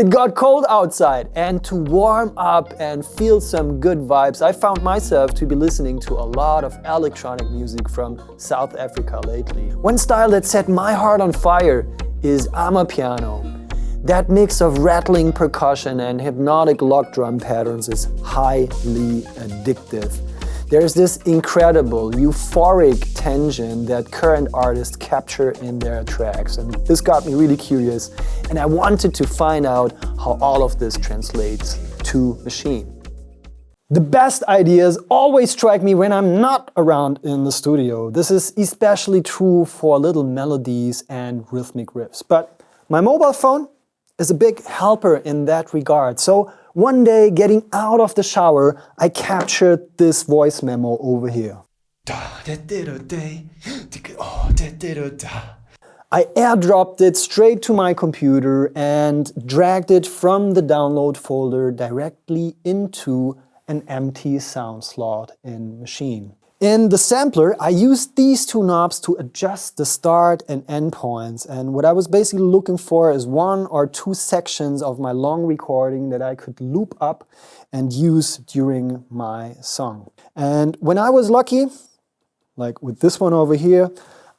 It got cold outside, and to warm up and feel some good vibes, I found myself to be listening to a lot of electronic music from South Africa lately. One style that set my heart on fire is Amapiano. That mix of rattling percussion and hypnotic lock drum patterns is highly addictive. There's this incredible euphoric tension that current artists capture in their tracks, and this got me really curious, and I wanted to find out how all of this translates to Maschine. The best ideas always strike me when I'm not around in the studio. This is especially true for little melodies and rhythmic riffs, but my mobile phone is a big helper in that regard. So one day, getting out of the shower, I captured this voice memo over here. I airdropped it straight to my computer and dragged it from the download folder directly into an empty sound slot in Maschine. In the sampler, I used these two knobs to adjust the start and end points, and what I was basically looking for is 1 or 2 sections of my long recording that I could loop up and use during my song. And when I was lucky, like with this one over here,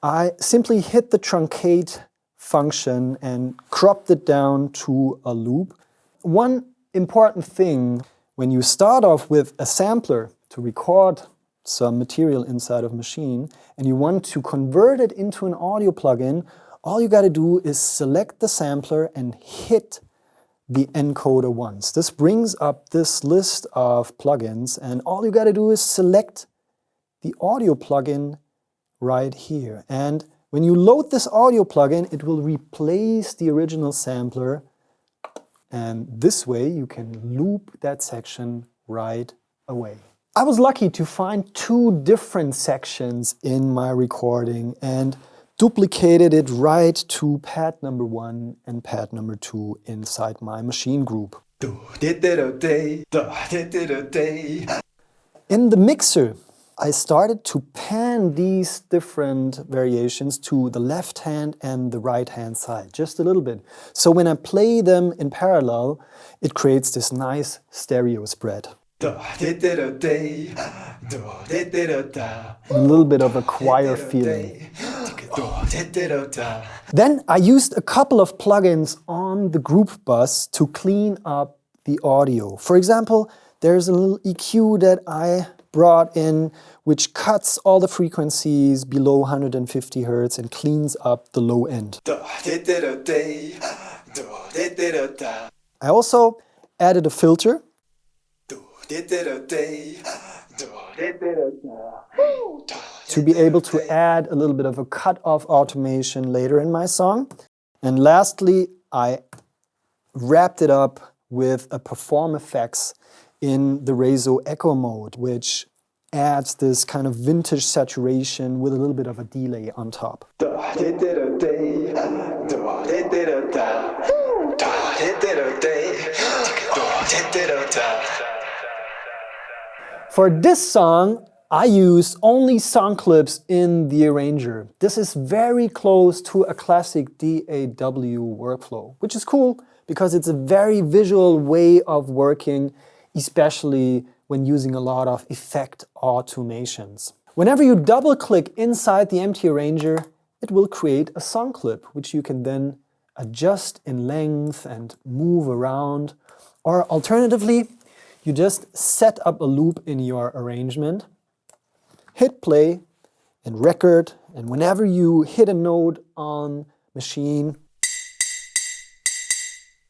I simply hit the truncate function and cropped it down to a loop. One important thing when you start off with a sampler to record some material inside of Maschine and you want to convert it into an audio plugin, all you got to do is select the sampler and hit the encoder once. This brings up this list of plugins, and all you got to do is select the audio plugin right here. And when you load this audio plugin, it will replace the original sampler, and this way you can loop that section right away. I was lucky to find 2 different sections in my recording and duplicated it right to pad number 1 and pad number 2 inside my Maschine group. In the mixer, I started to pan these different variations to the left hand and the right hand side, just a little bit. So when I play them in parallel, it creates this nice stereo spread. A little bit of a choir feeling. Then I used a couple of plugins on the group bus to clean up the audio. For example, there's a little EQ that I brought in which cuts all the frequencies below 150 Hz and cleans up the low end. I also added a filter to be able to add a little bit of a cut-off automation later in my song. And lastly, I wrapped it up with a Perform effects in the Rezo Echo mode, which adds this kind of vintage saturation with a little bit of a delay on top. For this song, I use only song clips in the arranger. This is very close to a classic DAW workflow, which is cool because it's a very visual way of working, especially when using a lot of effect automations. Whenever you double-click inside the empty arranger, it will create a song clip, which you can then adjust in length and move around. Or alternatively, you just set up a loop in your arrangement, hit play and record, and whenever you hit a note on Maschine,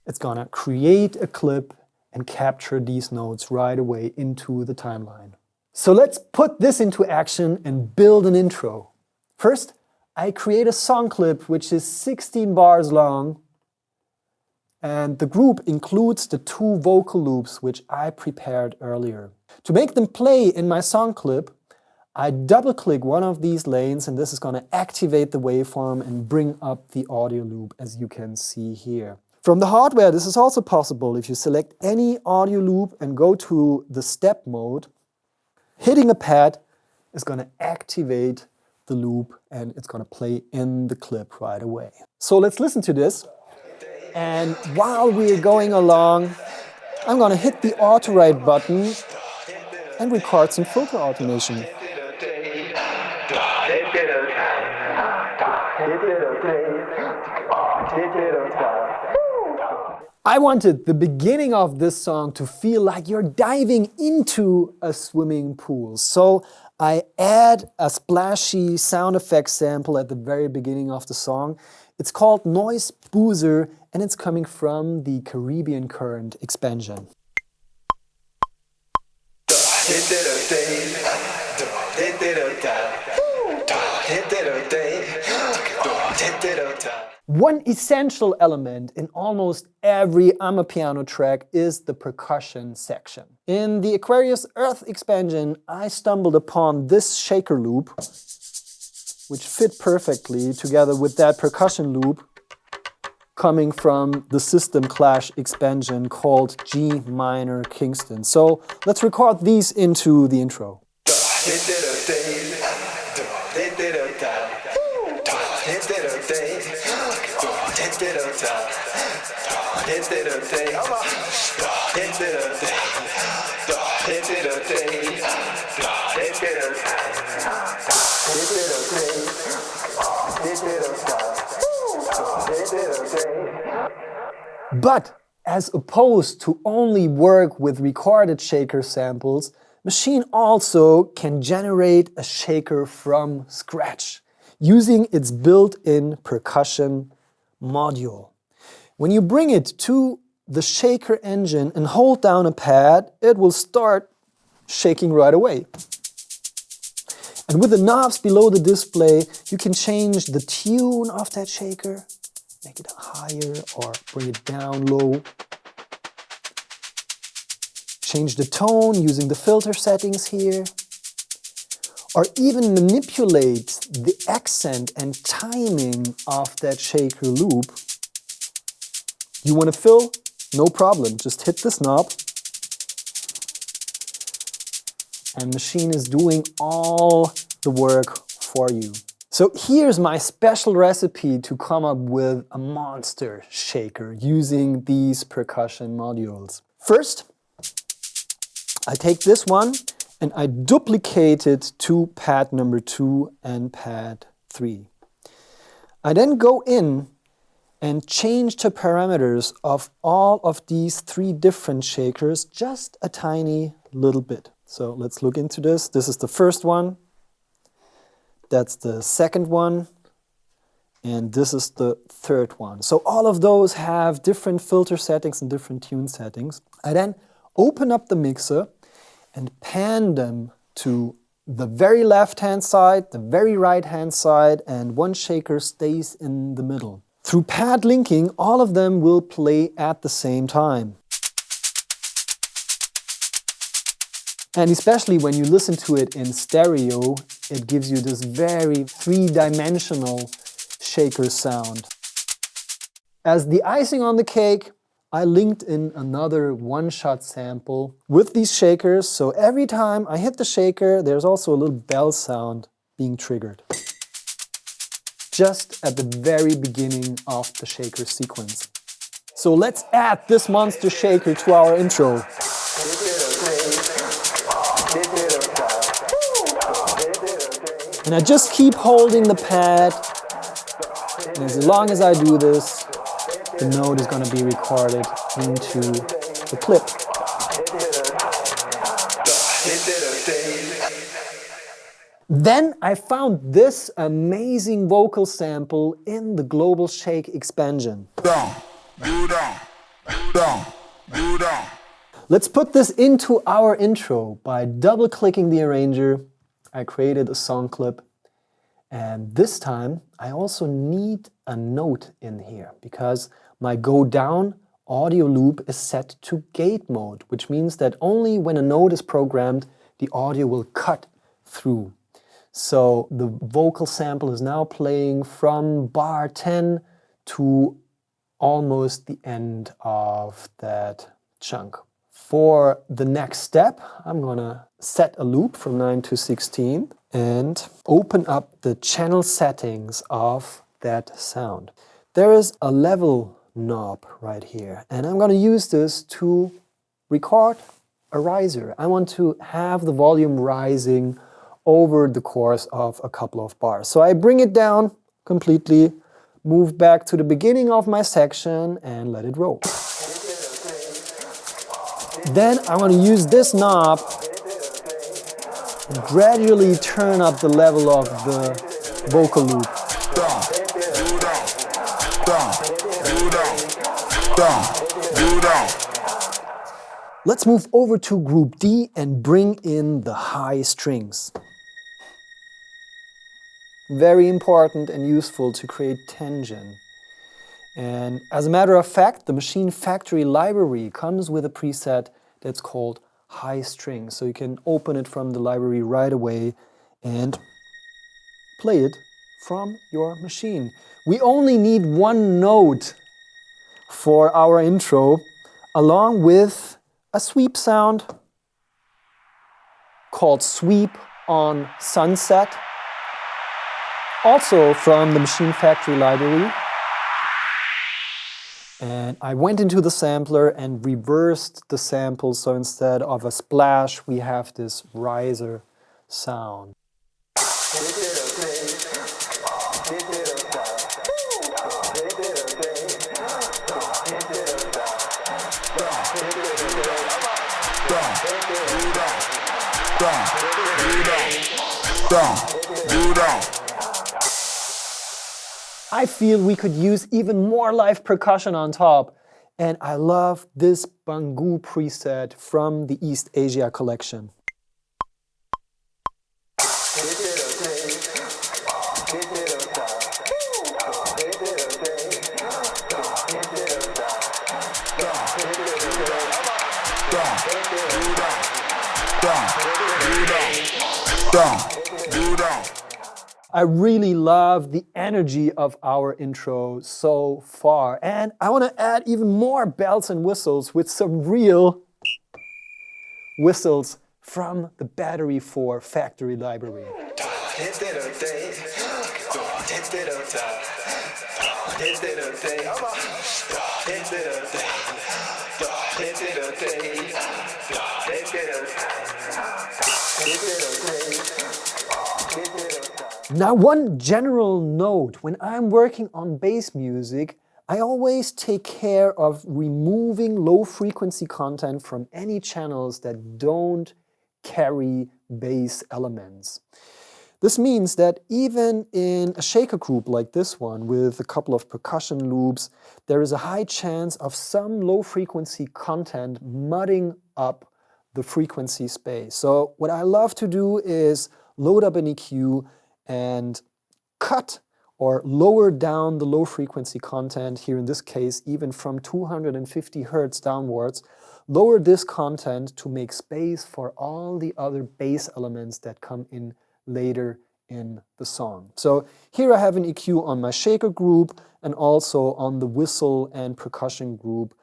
it's gonna create a clip and capture these notes right away into the timeline. So let's put this into action and build an intro. First, I create a song clip which is 16 bars long, and the group includes the 2 vocal loops which I prepared earlier. To make them play in my song clip, I double-click one of these lanes, and this is going to activate the waveform and bring up the audio loop, as you can see here. From the hardware, this is also possible. If you select any audio loop and go to the step mode, hitting a pad is going to activate the loop and it's going to play in the clip right away. So let's listen to this. And while we're going along, I'm gonna hit the auto write button and record some filter automation. I wanted the beginning of this song to feel like you're diving into a swimming pool. So I add a splashy sound effect sample at the very beginning of the song. It's called Noise Boozer and it's coming from the Caribbean Current expansion. One essential element in almost every Amapiano track is the percussion section. In the Aquarius Earth expansion, I stumbled upon this shaker loop, which fit perfectly together with that percussion loop coming from the System Clash expansion called G minor Kingston. So let's record these into the intro. But as opposed to only work with recorded shaker samples, Maschine also can generate a shaker from scratch using its built-in percussion module. When you bring it to the shaker engine and hold down a pad, it will start shaking right away. And with the knobs below the display, you can change the tune of that shaker, make it higher or bring it down low. Change the tone using the filter settings here. Or even manipulate the accent and timing of that shaker loop. You want to fill? No problem, just hit this knob. And Maschine is doing all the work for you. So here's my special recipe to come up with a monster shaker using these percussion modules. First, I take this one and I duplicate it to pad number 2 and pad 3. I then go in and change the parameters of all of these 3 different shakers just a tiny little bit. So let's look into this. This is the first one. That's the second one. And this is the third one. So all of those have different filter settings and different tune settings. I then open up the mixer and pan them to the very left-hand side, the very right-hand side, and one shaker stays in the middle. Through pad linking, all of them will play at the same time. And especially when you listen to it in stereo, it gives you this very three-dimensional shaker sound. As the icing on the cake, I linked in another one-shot sample with these shakers, so every time I hit the shaker, there's also a little bell sound being triggered. Just at the very beginning of the shaker sequence. So let's add this monster shaker to our intro. And I just keep holding the pad, and as long as I do this, the note is going to be recorded into the clip. Then I found this amazing vocal sample in the Global Shake expansion. Let's put this into our intro by double-clicking the arranger. I created a song clip. And this time I also need a note in here because my go down audio loop is set to gate mode, which means that only when a note is programmed, the audio will cut through. So the vocal sample is now playing from bar 10 to almost the end of that chunk. For the next step, I'm gonna set a loop from 9 to 16 and open up the channel settings of that sound. There is a level knob right here. And I'm going to use this to record a riser. I want to have the volume rising over the course of a couple of bars. So I bring it down completely, move back to the beginning of my section and let it roll. Then I want to use this knob and gradually turn up the level of the vocal loop. Let's move over to group D and bring in the high strings. Very important and useful to create tension. And as a matter of fact, the Maschine factory library comes with a preset that's called high strings. So you can open it from the library right away and play it from your machine. We only need one note for our intro, along with a sweep sound called Sweep on Sunset, also from the Maschine factory library. And I went into the sampler and reversed the sample, so instead of a splash, we have this riser sound. I feel we could use even more live percussion on top, and I love this Bangu preset from the East Asia collection. I really love the energy of our intro so far, and I want to add even more bells and whistles with some real whistles from the Battery 4 factory library. Now, one general note, when I'm working on bass music, I always take care of removing low frequency content from any channels that don't carry bass elements. This means that even in a shaker group like this one with a couple of percussion loops, there is a high chance of some low frequency content mudding up the frequency space. So what I love to do is load up an EQ and cut or lower down the low frequency content, here in this case even from 250 Hertz downwards, lower this content to make space for all the other bass elements that come in later in the song. So here I have an EQ on my shaker group, and also on the whistle and percussion group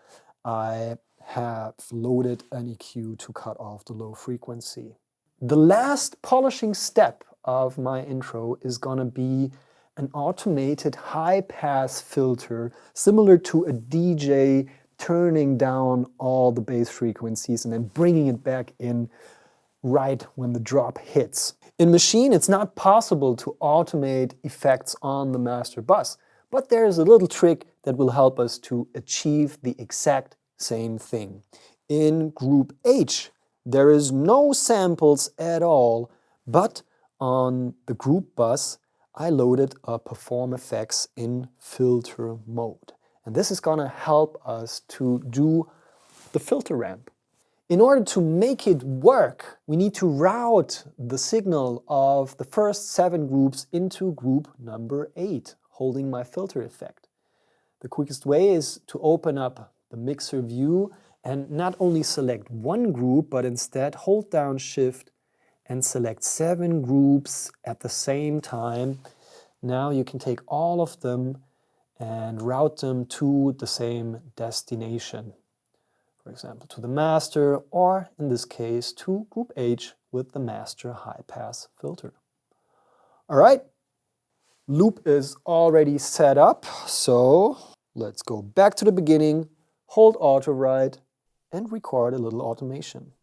I have loaded an EQ to cut off the low frequency. The last polishing step of my intro is gonna be an automated high-pass filter, similar to a DJ turning down all the bass frequencies and then bringing it back in right when the drop hits. In Maschine, it's not possible to automate effects on the master bus, but there's a little trick that will help us to achieve the exact same thing. In Group H, there is no samples at all, but on the group bus, I loaded a Perform Effects in filter mode. And this is gonna help us to do the filter ramp. In order to make it work, we need to route the signal of the first 7 groups into group number 8, holding my filter effect. The quickest way is to open up the mixer view and not only select one group, but instead hold down Shift and select 7 groups at the same time. Now you can take all of them and route them to the same destination. For example, to the master, or in this case, to Group H with the master high-pass filter. All right, loop is already set up, so Let's go back to the beginning, hold auto write, and record a little automation.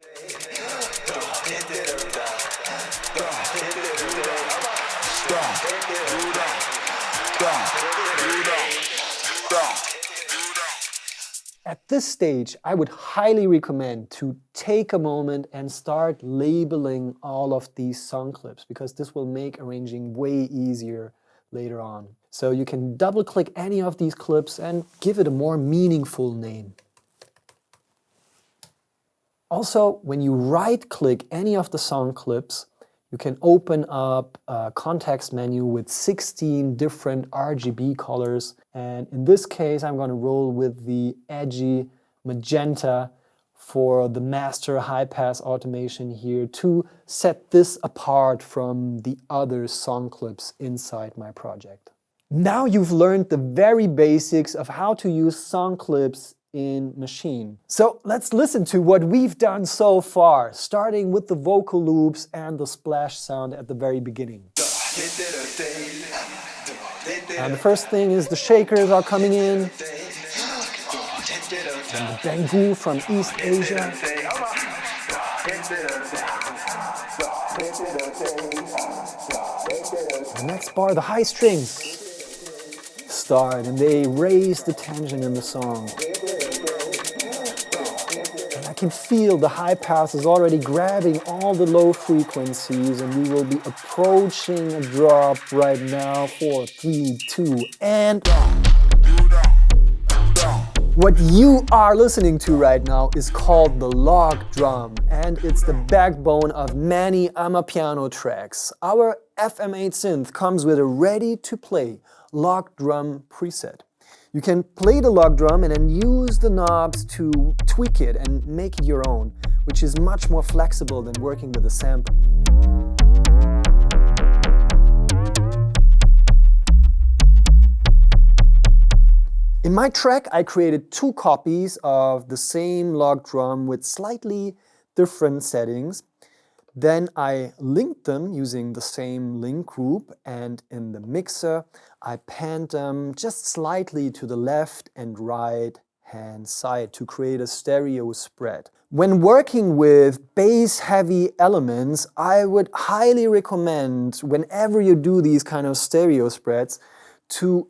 At this stage, I would highly recommend to take a moment and start labeling all of these song clips, because this will make arranging way easier later on. So you can double click any of these clips and give it a more meaningful name. Also, when you right click any of the song clips, you can open up a context menu with 16 different RGB colors. And in this case, I'm going to roll with the edgy magenta for the master high-pass automation here to set this apart from the other song clips inside my project. Now you've learned the very basics of how to use song clips in Maschine. So let's listen to what we've done so far, starting with the vocal loops and the splash sound at the very beginning. And the first thing is the shakers are coming in, and the bangoo from East Asia. The next bar, the high strings start and they raise the tension in the song. And I can feel the high pass is already grabbing all the low frequencies, and we will be approaching a drop right now. 4, 3, 2, and what you are listening to right now is called the log drum, and it's the backbone of many Amapiano tracks. Our FM8 synth comes with a ready-to-play log drum preset. You can play the log drum and then use the knobs to tweak it and make it your own, which is much more flexible than working with a sample. In my track, I created 2 copies of the same log drum with slightly different settings. Then I linked them using the same link group, and in the mixer, I panned them just slightly to the left and right hand side to create a stereo spread. When working with bass-heavy elements, I would highly recommend, whenever you do these kind of stereo spreads, to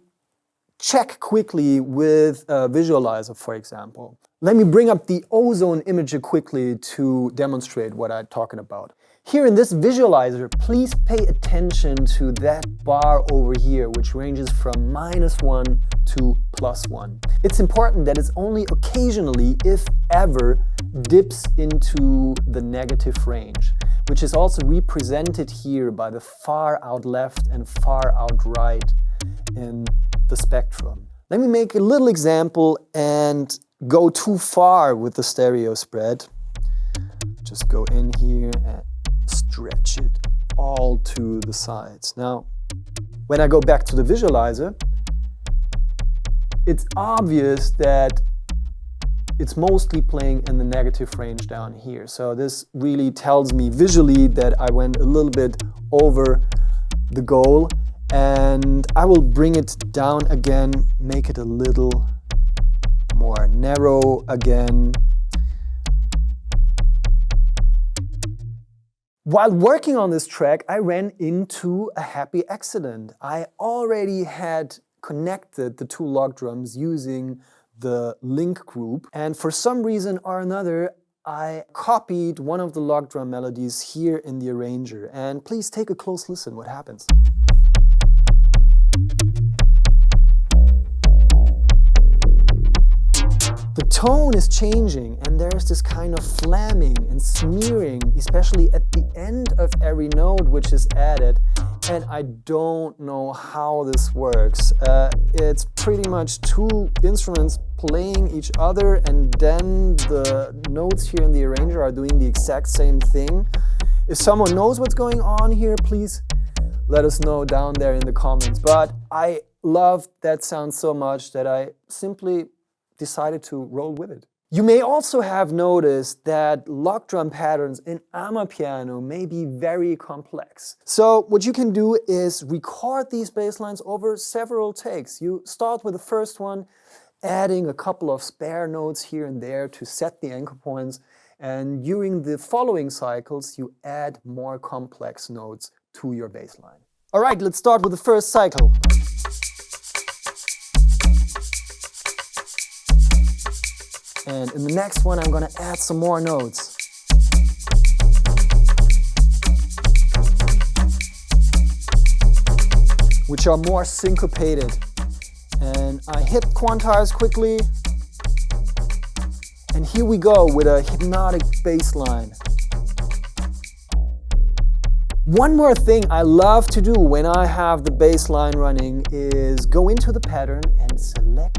check quickly with a visualizer, for example. Let me bring up the Ozone imager quickly to demonstrate what I'm talking about. Here in this visualizer, please pay attention to that bar over here, which ranges from -1 to +1. It's important that it's only occasionally, if ever, dips into the negative range, which is also represented here by the far out left and far out right in the spectrum. Let me make a little example and go too far with the stereo spread. Just go in here and stretch it all to the sides. Now, when I go back to the visualizer, it's obvious that it's mostly playing in the negative range down here. So this really tells me visually that I went a little bit over the goal, and I will bring it down again, make it a little more narrow again. While working on this track, I ran into a happy accident. I already had connected the 2 log drums using the link group, and for some reason or another, I copied one of the log drum melodies here in the arranger. And please take a close listen what happens. The tone is changing, and there's this kind of flamming and smearing, especially at the end of every note which is added, and I don't know how this works. It's pretty much 2 instruments playing each other, and then the notes here in the arranger are doing the exact same thing. If someone knows what's going on here, please let us know down there in the comments. But I love that sound so much that I simply decided to roll with it. You may also have noticed that lock drum patterns in Amapiano may be very complex. So what you can do is record these bass lines over several takes. You start with the first one, adding a couple of spare notes here and there to set the anchor points, and during the following cycles you add more complex notes to your bass line. All right, let's start with the first cycle. And in the next one, I'm gonna add some more notes. Which are more syncopated. And I hit quantize quickly. And here we go with a hypnotic bass line. One more thing I love to do when I have the bass line running is go into the pattern and select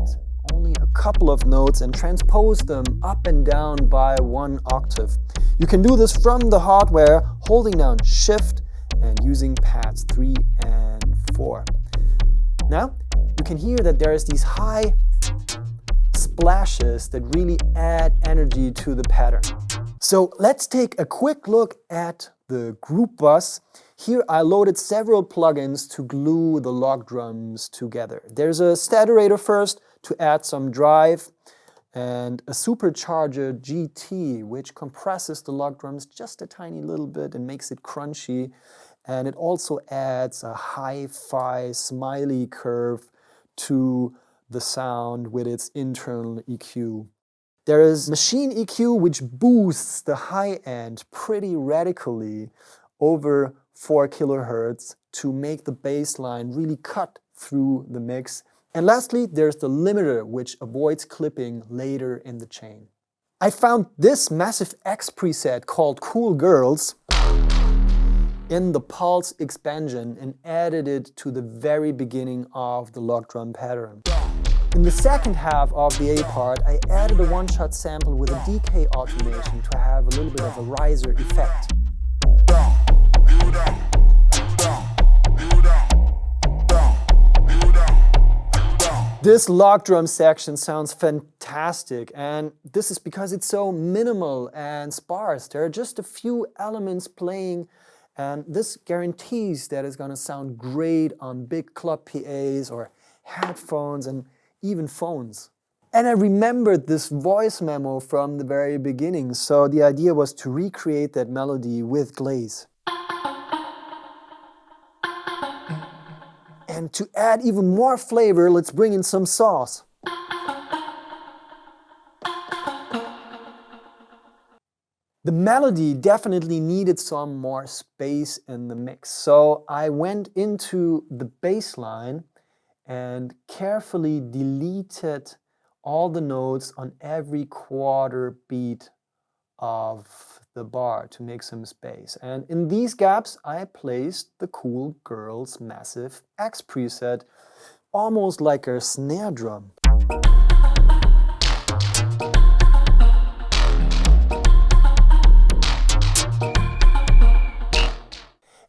only a couple of notes and transpose them up and down by 1 octave. You can do this from the hardware, holding down Shift and using pads 3 and 4. Now, you can hear that there's these high splashes that really add energy to the pattern. So let's take a quick look at the group bus. Here I loaded several plugins to glue the log drums together. There's a staturator first to add some drive, and a supercharger GT, which compresses the log drums just a tiny little bit and makes it crunchy. And it also adds a hi-fi smiley curve to the sound with its internal EQ. There is machine EQ, which boosts the high end pretty radically over 4 kHz to make the bass line really cut through the mix. And lastly, there's the limiter, which avoids clipping later in the chain. I found this Massive X preset called Cool Girls in the pulse expansion and added it to the very beginning of the log drum pattern. In the second half of the A part, I added a one-shot sample with a decay automation to have a little bit of a riser effect. This log drum section sounds fantastic, and this is because it's so minimal and sparse. There are just a few elements playing, and this guarantees that it's going to sound great on big club PAs or headphones and even phones. And I remembered this voice memo from the very beginning, so the idea was to recreate that melody with GLAZE. And to add even more flavor, let's bring in some sauce. The melody definitely needed some more space in the mix, so I went into the bass line and carefully deleted all the notes on every quarter beat of the bar to make some space. And in these gaps, I placed the Cool Girls Massive X preset, almost like a snare drum.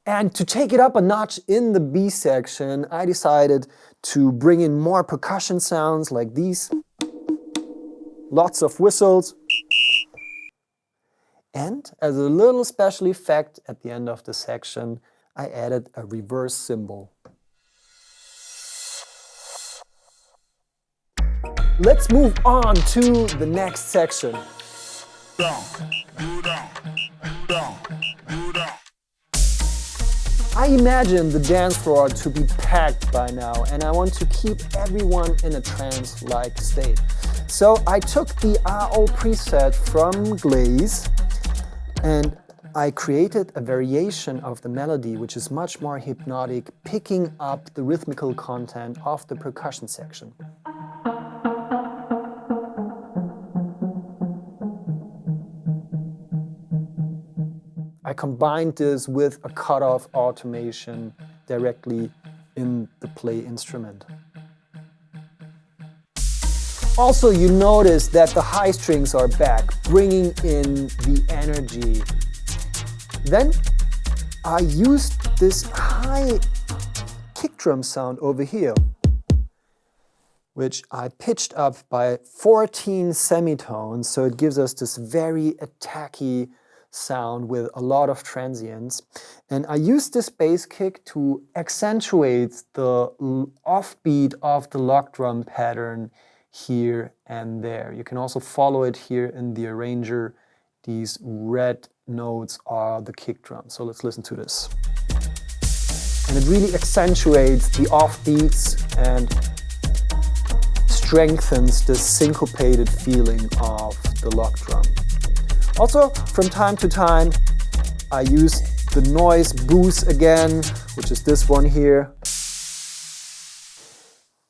And to take it up a notch in the B section, I decided to bring in more percussion sounds like these. Lots of whistles. And as a little special effect at the end of the section, I added a reverse cymbal. Let's move on to the next section. I imagine the dance floor to be packed by now, and I want to keep everyone in a trance-like state. So I took the RO preset from GLAZE and I created a variation of the melody which is much more hypnotic, picking up the rhythmical content of the percussion section. I combined this with a cutoff automation directly in the play instrument. Also, you notice that the high strings are back, bringing in the energy. Then I used this high kick drum sound over here, which I pitched up by 14 semitones, so it gives us this very attacky sound with a lot of transients. And I used this bass kick to accentuate the offbeat of the lock drum pattern here and there. You can also follow it here in the arranger. These red notes are the kick drum. So let's listen to this. And it really accentuates the offbeats and strengthens the syncopated feeling of the lock drum. Also, from time to time, I use the noise boost again, which is this one here.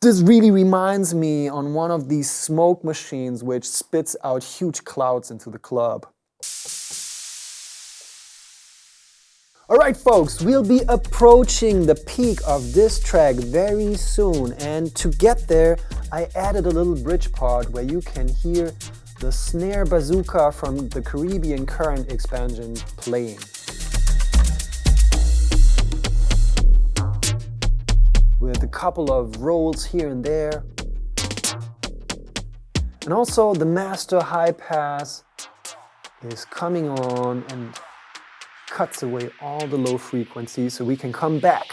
This really reminds me on one of these smoke machines which spits out huge clouds into the club. Alright folks, we'll be approaching the peak of this track very soon, and to get there I added a little bridge part where you can hear the snare bazooka from the Caribbean Current expansion playing. With a couple of rolls here and there. And also the master high pass is coming on and cuts away all the low frequencies so we can come back.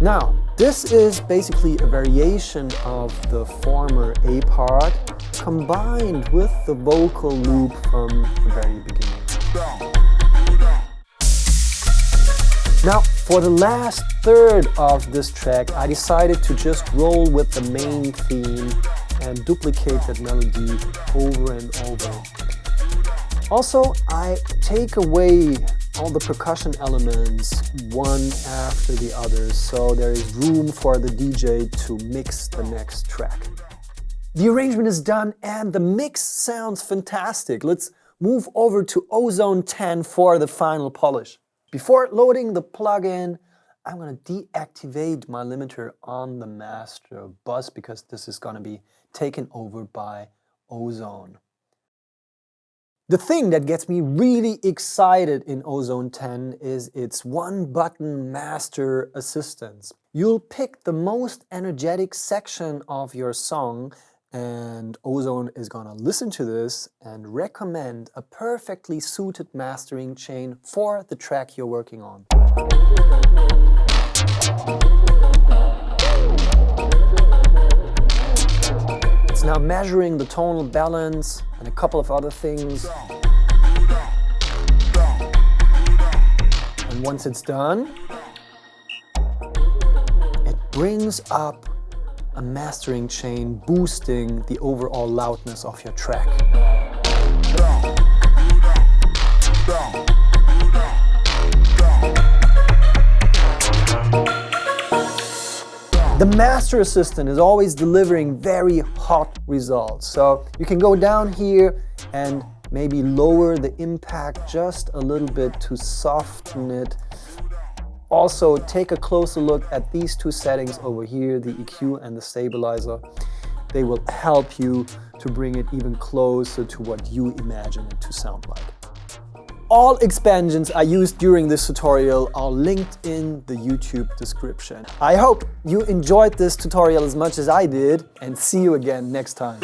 Now, this is basically a variation of the former A part combined with the vocal loop from the very beginning. Now, for the last third of this track, I decided to just roll with the main theme and duplicate that melody over and over. Also, I take away all the percussion elements one after the other, so there is room for the DJ to mix the next track. The arrangement is done and the mix sounds fantastic. Let's move over to Ozone 10 for the final polish. Before loading the plugin, I'm going to deactivate my limiter on the master bus because this is going to be taken over by Ozone. The thing that gets me really excited in Ozone 10 is its one-button master assistance. You'll pick the most energetic section of your song, and Ozone is gonna listen to this and recommend a perfectly suited mastering chain for the track you're working on. It's now measuring the tonal balance and a couple of other things. And once it's done, it brings up a mastering chain boosting the overall loudness of your track. The Master Assistant is always delivering very hot results. So you can go down here and maybe lower the impact just a little bit to soften it. Also, take a closer look at these two settings over here, the EQ and the stabilizer. They will help you to bring it even closer to what you imagine it to sound like. All expansions I used during this tutorial are linked in the YouTube description. I hope you enjoyed this tutorial as much as I did, and see you again next time.